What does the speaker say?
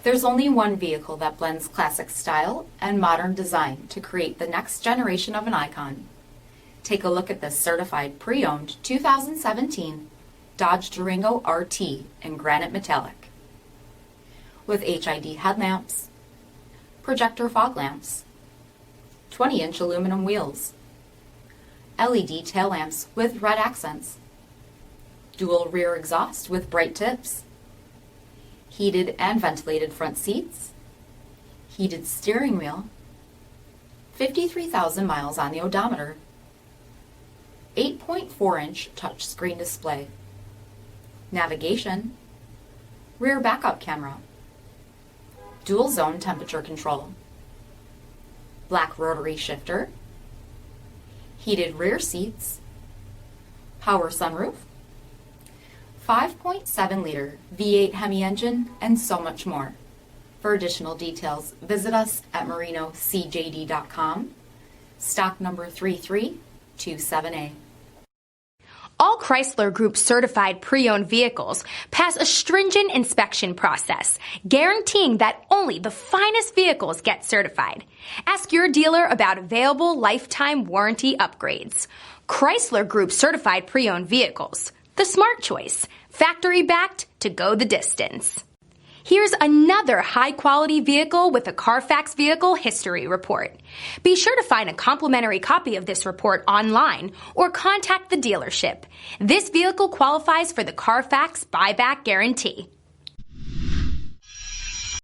There's only one vehicle that blends classic style and modern design to create the next generation of an icon. Take a look at this certified pre-owned 2017 Dodge Durango RT in granite metallic. With HID headlamps, projector fog lamps, 20-inch aluminum wheels, LED tail lamps with red accents, dual rear exhaust with bright tips, heated and ventilated front seats, heated steering wheel, 53,000 miles on the odometer, 8.4-inch touchscreen display, navigation, rear backup camera, dual zone temperature control, black rotary shifter, heated rear seats, power sunroof, 5.7-liter V8 Hemi engine, and so much more. For additional details, visit us at marinocjd.com, stock number 3327A. All Chrysler Group certified pre-owned vehicles pass a stringent inspection process, guaranteeing that only the finest vehicles get certified. Ask your dealer about available lifetime warranty upgrades. Chrysler Group certified pre-owned vehicles, the smart choice, factory-backed to go the distance. Here's another high-quality vehicle with a CARFAX Vehicle History Report. Be sure to find a complimentary copy of this report online or contact the dealership. This vehicle qualifies for the CARFAX buyback guarantee.